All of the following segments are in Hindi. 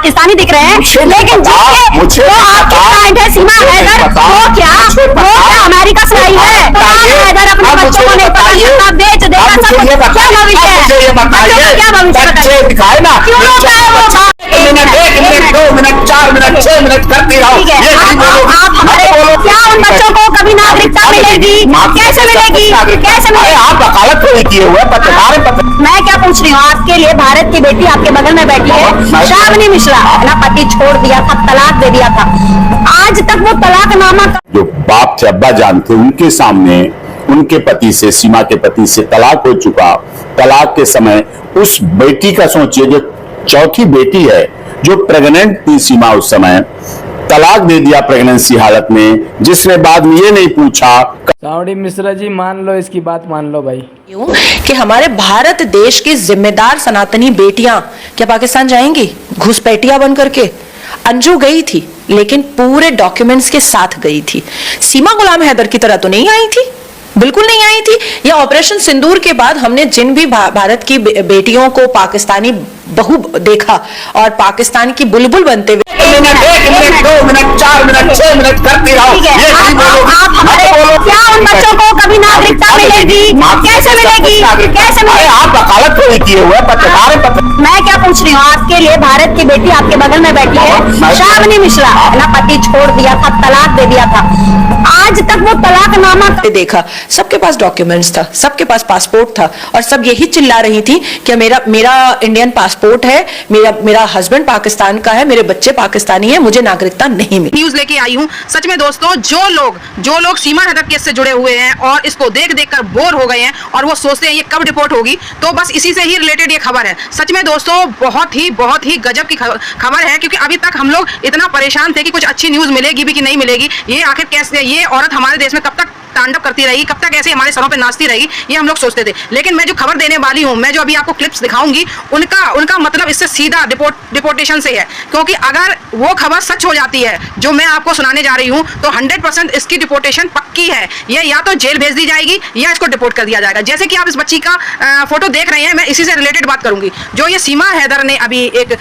पाकिस्तानी दिख रहे हैं, लेकिन जिसके वो आपकी क्लाइंट है सीमा हैदर, वो क्या अमेरिका से आई है? हैदर अपने बच्चों को नहीं पता सकता, बेच देगा सब। क्या भविष्य है? क्या भविष्य दिखाए ना, क्यों रोका है वो? 1 मिनट 2 मिनट 4 मिनट 6 मिनट करती रहो। ठीक है, आप हमारे क्या उन बच्चों को कभी नागरिकता मिलेगी? कैसे मिलेगी? कैसे मिलेगी? आप वकालत थोड़ी किए हुए पत्रकार। मैं क्या पूछ रही हूँ, आपके लिए भारत की बेटी आपके बगल में बैठी है, श्रावणी मिश्रा, अपना पति छोड़ दिया था, तलाक दे दिया था, आज तक वो तलाकनामा जो बाप थे, अब्बा जान थे, उनके सामने उनके पति से, सीमा के पति से तलाक हो चुका। तलाक के समय उस बेटी का सोचिए, जो चौथी बेटी है, जो प्रेग्नेंट थी सीमा उस समय, तलाक दे दिया प्रेगनेंसी हालत में, जिसने बाद में ये नहीं पूछा। श्रावणी मिश्रा जी, मान लो इसकी बात, मान लो भाई कि हमारे भारत देश की जिम्मेदार सनातनी बेटियां क्या पाकिस्तान जाएंगी घुसपैठिया बन करके? अंजू गई थी, लेकिन पूरे डॉक्यूमेंट्स के साथ गई थी। सीमा गुलाम हैदर की तरह तो नहीं आई थी, बिल्कुल नहीं आई थी। या ऑपरेशन सिंदूर के बाद हमने जिन भी भारत की बेटियों को पाकिस्तानी बहू देखा और पाकिस्तान की बुलबुल बनते हुए 1 मिनट 2 मिनट 4 मिनट 6 मिनट करती रहो। आप हमारे क्या उन बच्चों को कभी नागरिकता मिलेगी? कैसे मिलेगी? कैसे मिलेगी? आप वकालत थोड़ी किए हुए पत्रकार। मैं क्या पूछ रही हूँ, आपके लिए भारत की बेटी आपके बगल में बैठी है, श्रावणी मिश्रा, अपना पति छोड़ दिया था, तलाक दे दिया था, आज तक वो तलाकनामा देखा। सबके पास डॉक्यूमेंट्स था, सबके पास पासपोर्ट था, और सब यही चिल्ला रही थी कि मेरा इंडियन पासपोर्ट है, मेरा हस्बैंड पाकिस्तान का है, मेरे बच्चे पाकिस्तानी है, मुझे नागरिकता नहीं मिली। न्यूज लेके आई हूँ। सच में दोस्तों, जो लोग सीमा हैदर केस से जुड़े हुए हैं और इसको देख कर बोर हो गए हैं और वो सोचते हैं ये कब रिपोर्ट होगी, तो बस इसी से ही रिलेटेड ये खबर है। सच में दोस्तों, बहुत ही गजब की खबर है, क्योंकि अभी तक हम लोग इतना परेशान थे कि कुछ अच्छी न्यूज मिलेगी भी कि नहीं मिलेगी। ये आखिर कैसे, ये औरत हमारे देश में कब तक तांडव करती रहेगी, कब तक ऐसे हमारे सरों पे नाचती रहेगी, ये हम लोग सोचते थे। लेकिन मैं जो खबर देने वाली हूँ, मैं जो अभी आपको क्लिप्स दिखाऊंगी, उनका मतलब इससे सीधा डिपोर्टेशन से है। क्योंकि अगर वो खबर सच हो जाती है जो मैं आपको सुनाने जा रही हूँ, तो 100% इसकी डिपोर्टेशन पक्की है। ये या तो जेल भेज दी जाएगी या इसको डिपोर्ट कर दिया जाएगा। जैसे कि आप इस बच्ची का फोटो देख रहे हैं, मैं इसी से रिलेटेड बात करूंगी। जो ये सीमा हैदर ने अभी एक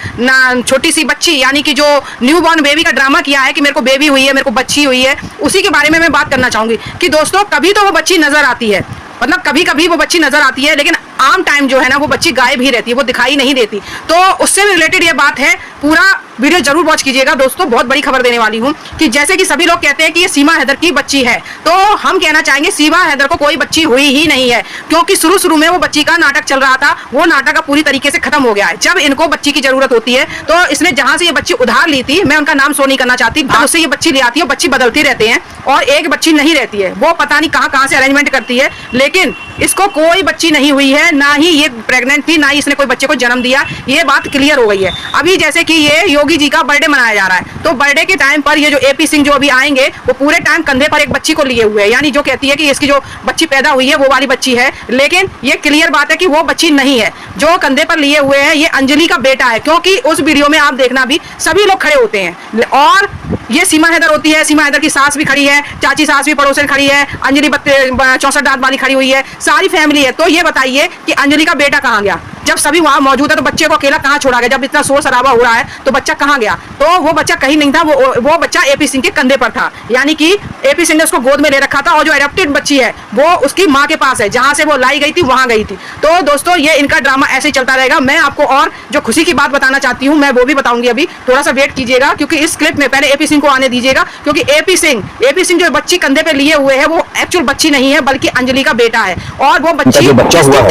छोटी सी बच्ची, यानी कि जो न्यू बॉर्न बेबी का ड्रामा किया है कि मेरे को बेबी हुई है, मेरे को बच्ची हुई है, उसी के बारे में मैं बात करना चाहूंगी। कि दोस्तों, कभी तो वो बच्ची नजर आती है, मतलब कभी कभी वो बच्ची नजर आती है, लेकिन आम टाइम जो है ना, वो बच्ची गायब ही रहती है, वो दिखाई नहीं देती। तो उससे भी रिलेटेड ये बात है, पूरा वीडियो जरूर वॉच कीजिएगा दोस्तों। बहुत बड़ी खबर देने वाली हूँ कि जैसे कि सभी लोग कहते हैं कि ये सीमा हैदर की बच्ची है, तो हम कहना चाहेंगे सीमा हैदर को कोई बच्ची हुई ही नहीं है। क्योंकि शुरू में वो बच्ची का नाटक चल रहा था, वो नाटक पूरी तरीके से खत्म हो गया है। जब इनको बच्ची की जरूरत होती है, तो इसने जहां से ये बच्ची उधार ली थी, मैं उनका नाम शो नहीं करना चाहती, उससे ये बच्ची ले आती है, बच्ची बदलती रहते हैं और एक बच्ची नहीं रहती है। वो पता नहीं कहाँ से अरेंजमेंट करती है, लेकिन इसको कोई बच्ची नहीं हुई है, ना ही ये प्रेग्नेंट थी, ना ही इसने कोई बच्चे को जन्म दिया। ये बात क्लियर हो गई है। अभी जैसे कि ये योगी जी का बर्थडे मनाया जा रहा है, तो बर्थडे के टाइम पर ये जो एपी सिंह जो अभी आएंगे, वो पूरे टाइम कंधे पर एक बच्ची को लिए हुए हैं, यानी जो कहती है कि इसकी जो बच्ची पैदा हुई है वो वाली बच्ची है। लेकिन ये क्लियर बात है कि वो बच्ची नहीं है। जो कंधे पर लिए हुए हैं, ये अंजलि का बेटा है। क्योंकि उस वीडियो में आप देखना, भी सभी लोग खड़े होते हैं और ये सीमा हैदर होती है। सीमा हैदर की सास भी खड़ी है, चाची सास भी पड़ोसन खड़ी है, अंजलि 64 दांत वाली खड़ी हुई है, सारी फैमिली है। तो ये बताइए कि अंजलि का बेटा कहाँ गया? जब सभी वहां मौजूद है, तो बच्चे को अकेला कहाँ छोड़ा गया? जब इतना शोर शराबा हो रहा है, तो बच्चा कहाँ गया? तो वो बच्चा कहीं नहीं था, वो बच्चा एपी सिंह के कंधे पर था, यानी कि एपी सिंह ने उसको गोद में ले रखा था। और जो एडॉप्टेड बच्ची है, वो उसकी माँ के पास है, जहां से वो लाई गई थी वहां गई थी। तो दोस्तों, ये इनका ड्रामा ऐसे ही चलता रहेगा। मैं आपको और जो खुशी की बात बताना चाहती हूँ, मैं वो भी बताऊंगी। अभी थोड़ा सा वेट कीजिएगा, क्योंकि इस क्लिप में पहले एपी सिंह को आने दीजिएगा। क्योंकि एपी सिंह जो बच्ची कंधे पे लिए हुए है, वो एक्चुअल बच्ची नहीं है, बल्कि अंजलि का बेटा है। और वो बच्ची बच्चा हुआ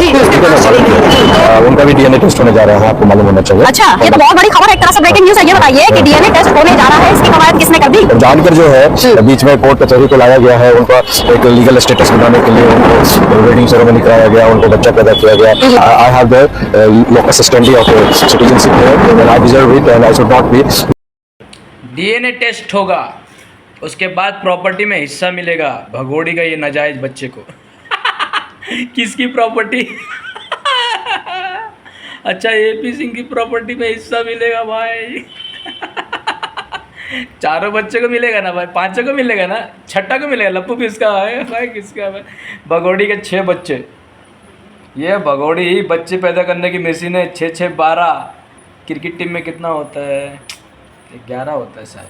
है, उनका भी डीएनए टेस्ट होने जा रहा है, आपको मालूम होना चाहिए। अच्छा, ये तो बहुत बड़ी खबर है, एक तरह से ब्रेकिंग न्यूज़ है। ये बताइए कि डीएनए टेस्ट होने जा रहा है, इसकी कवायद किसने कर दी? जानकर जो है बीच में कोर्ट कचहरी को लाया गया है, उनका एक लीगल स्टेटस बनाने के लिए उनको वेडिंग सेरेमनी कराया गया, उनको बच्चा पैदा किया गया। I have the locus standi of citizenship here and I deserve it and I should not be. DNA test होगा, उसके बाद प्रॉपर्टी में हिस्सा मिलेगा भगोड़ी का ये नाजायज बच्चे को। किसकी प्रॉपर्टी? अच्छा, एपी सिंह की प्रॉपर्टी में हिस्सा मिलेगा भाई। चारों बच्चे को मिलेगा ना भाई, पांचों को मिलेगा ना, छठा को मिलेगा। लप्पू किसका है भाई? किसका है? भगोड़ी के 6 बच्चे। ये भगोड़ी ही बच्चे पैदा करने की मशीन है। 6 6 12 क्रिकेट टीम में कितना होता है? 11 होता है शायद।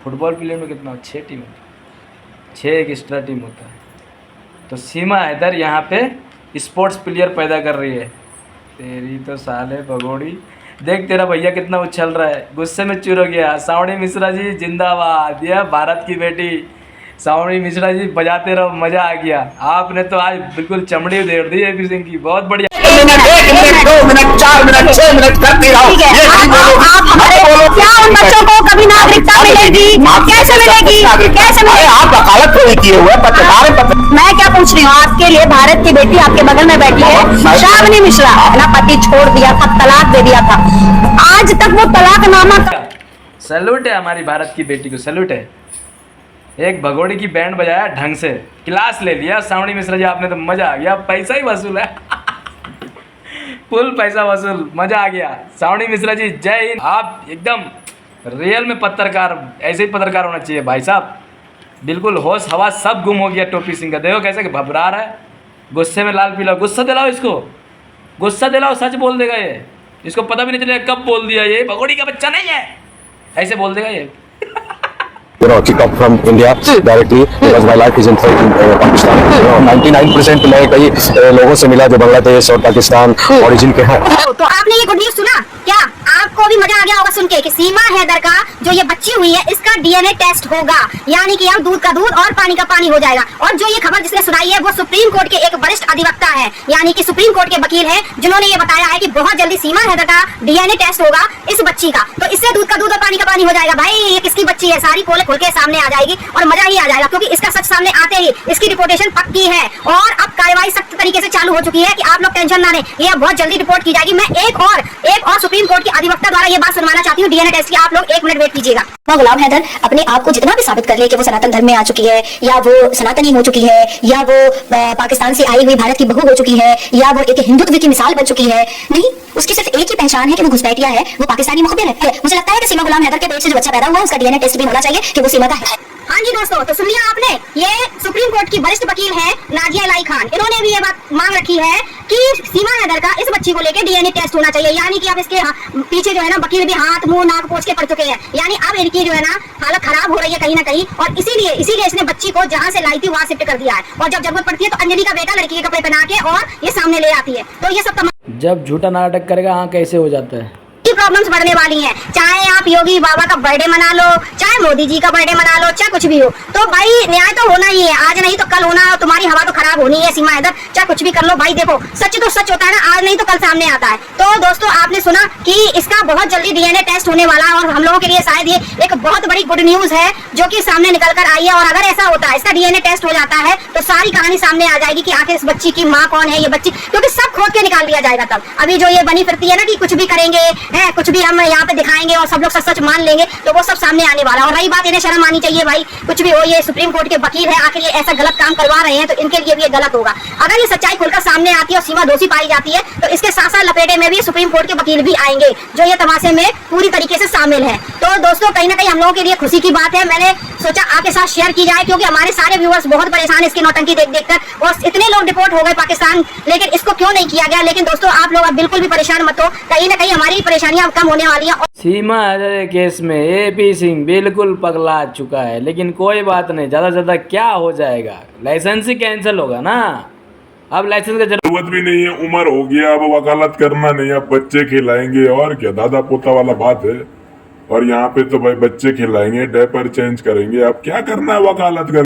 फुटबॉल प्लेयर में कितना? 6 टीम होती है, 6 एक एक्स्ट्रा टीम होता है। तो सीमा हैदर यहाँ पे स्पोर्ट्स प्लेयर पैदा कर रही है। तेरी तो साले भगोड़ी, देख तेरा भैया कितना उछल रहा है, गुस्से में चूर हो गया। सावनी मिश्रा जी जिंदाबाद, यह भारत की बेटी। सावनी मिश्रा जी बजाते रहो, मज़ा आ गया। आपने तो आज बिल्कुल चमड़ी उधेड़ दी एपी सिंह की, बहुत बढ़िया। 1 मिनट 2 मिनट 4 मिनट 6 मिनट करती रहो। ठीक है, आप हमारे क्या उन बच्चों को कभी नागरिकता मिलेगी? कैसे मिलेगी? कैसे मिलेगी? आप वकालत थोड़ी किए हुए पत्रकार हैं। मैं क्या पूछ रही हूँ, आपके लिए भारत की बेटी आपके बगल में बैठी है, शावनी मिश्रा, अपना पति छोड़ दिया था, तलाक दे दिया था, आज तक वो तलाकनामा सैल्यूट है हमारी भारत की बेटी को, सैल्यूट है। एक भगोड़ी की बैंड बजाया ढंग से, क्लास ले लिया सावनी मिश्रा जी आपने, तो मज़ा आ गया। पैसा ही वसूल है फुल पैसा वसूल, मज़ा आ गया। सावनी मिश्रा जी जय हिंद। आप एकदम रियल में पत्रकार, ऐसे ही पत्रकार होना चाहिए भाई साहब। बिल्कुल होश हवा सब गुम हो गया टोपी सिंह का, देखो कैसे घबरा रहा है, गुस्से में लाल पीला। गुस्सा दिलाओ इसको, गुस्सा दिलाओ, सच बोल देगा ये। इसको पता भी नहीं चलेगा कब बोल दिया, ये भगोड़ी का बच्चा नहीं है, ऐसे बोल देगा ये। kick off from India directly because my life is in threat in Pakistan. 99% मैं कई लोगों से मिला जो बांग्लादेश और पाकिस्तान ओरिजिन के हैं। तो आपने ये गुड न्यूज सुना क्या? आपको भी मजा आ गया होगा सुन के कि सीमा हैदर का जो ये बच्ची हुई है इसका डीएनए टेस्ट होगा, यानी कि अब दूध का दूध और पानी का पानी हो जाएगा। और जो ये खबर जिसने सुनाई है वो सुप्रीम कोर्ट के एक वरिष्ठ अधिवक्ता है, यानी कि सुप्रीम कोर्ट के वकील है, जिन्होंने ये बताया है कि बहुत जल्दी सीमा हैदर का डीएनए टेस्ट होगा इस बच्ची का। तो इससे दूध का दूध और पानी का पानी हो जाएगा। भाई ये किसकी बच्ची है, सारी खोल के सामने आ जाएगी और मजा ही आ जाएगा, क्योंकि इसका सच सामने आते ही इसकी रिपोर्टेशन पक्की है और अब कार्रवाई सख्त तरीके से चालू हो चुकी है कि आप लोग टेंशन ना लें, ये बहुत जल्दी रिपोर्ट की जाएगी। मैं एक और सुप्रीम कोर्ट के अधिवक्ता द्वारा ये बात सुनवाना चाहती हूँ डीएनए टेस्ट की। आप लोग 1 मिनट वेट कीजिएगा। गुलाम हैदर अपने आप को जितना भी साबित कर ले कि वो सनातन धर्म में आ चुकी है, या वो सनातनी हो चुकी है, या वो पाकिस्तान से आई हुई भारत की बहू हो चुकी है, या वो एक हिंदुत्व की मिसाल बन चुकी है, नहीं, उसकी सिर्फ एक ही पहचान है कि वो घुसपैठिया है, वो पाकिस्तानी मुखबिर है। मुझे लगता है कि सीमा गुलाम हैदर के पेट से जो बच्चा पैदा हुआ उसका डीएनए टेस्ट भी होना चाहिए कि वो सीमा का है। हाँ जी दोस्तों, तो सुन लिया आपने, ये सुप्रीम कोर्ट की वरिष्ठ वकील है नाजिया इलाही खान, इन्होंने भी ये बात मांग रखी है कि सीमा हैदर का इस बच्ची को लेकर डीएनए टेस्ट होना चाहिए, यानी कि अब इसके पीछे जो है ना वकील भी हाथ मुंह नाक पोंछ के पड़ चुके हैं, यानी अब इनकी जो है ना हालत खराब हो रही है कहीं ना कहीं, और इसीलिए इसने बच्ची को जहाँ से लाई थी वहाँ शिफ्ट कर दिया है, और जब जरूरत पड़ती है तो अंजलि का बेटा लड़की के कपड़े पहना के और ये सामने ले आती है। तो ये सब जब झूठा नाटक करेगा हाँ कैसे हो जाता है। प्रॉब्लम्स बढ़ने वाली हैं, चाहे आप योगी बाबा का बर्थडे मना लो, चाहे मोदी जी का बर्थडे मना लो, चाहे कुछ भी हो, तो भाई न्याय तो होना ही है, आज नहीं तो कल होना है, और तुम्हारी हवा तो खराब होनी है सीमा हैदर, चाहे कुछ भी कर लो भाई। देखो सच तो सच होता है ना, आज नहीं तो कल सामने आता है। तो दोस्तों आपने सुना कि इसका बहुत जल्दी डीएनए टेस्ट होने वाला है, और हम लोगों के लिए शायद ये एक बहुत बड़ी गुड न्यूज है जो कि सामने निकल कर आई है। और अगर ऐसा होता है, इसका डीएनए टेस्ट हो जाता है, तो सारी कहानी सामने आ जाएगी कि आखिर इस बच्ची की माँ कौन है, ये बच्ची, क्योंकि सब खोद के निकाल दिया जाएगा तब। अभी जो ये बनी फिरती है ना कि कुछ भी करेंगे है, कुछ भी हम यहाँ पे दिखाएंगे और सब लोग सच सच मान लेंगे, तो वो सब सामने आने वाला। और रही बात, इन्हें शर्म आनी चाहिए भाई, कुछ भी हो, ये सुप्रीम कोर्ट के वकील है, आखिर ये ऐसा गलत काम करवा रहे हैं तो इनके लिए भी ये गलत होगा। अगर ये सच्चाई खुलकर सामने आती है और सीमा दोषी पाई जाती है, तो इसके साथ साथ लपेटे में भी सुप्रीम कोर्ट के वकील भी आएंगे जो ये तमाशे में पूरी तरीके से शामिल है। तो दोस्तों कहीं ना कहीं हम लोगों के लिए खुशी की बात है, मैंने सोचा आपके साथ शेयर की जाए, क्योंकि हमारे सारे व्यूअर्स बहुत परेशान है इसकी नौटंकी देख कर, और इतने लोग डिपोर्ट हो गए पाकिस्तान, लेकिन इसको क्यों नहीं किया गया। लेकिन दोस्तों आप लोग अब बिल्कुल भी परेशान मत हो, कहीं ना कहीं हमारी परेशानियां कम होने वाली है। सीमा हैदर केस में एपी सिंह बिल्कुल पगला चुका है, लेकिन कोई बात नहीं, ज़्यादा से ज़्यादा क्या हो जाएगा, लाइसेंस ही कैंसिल होगा ना, अब लाइसेंस का जरूरत भी नहीं है, उम्र हो गया, अब वकालत करना नहीं, अब बच्चे खिलाएंगे और क्या, दादा पोता वाला बात है। और यहाँ पे तो भाई बच्चे खिलाएंगे, डायपर चेंज करेंगे, अब क्या करना है वकालत कर।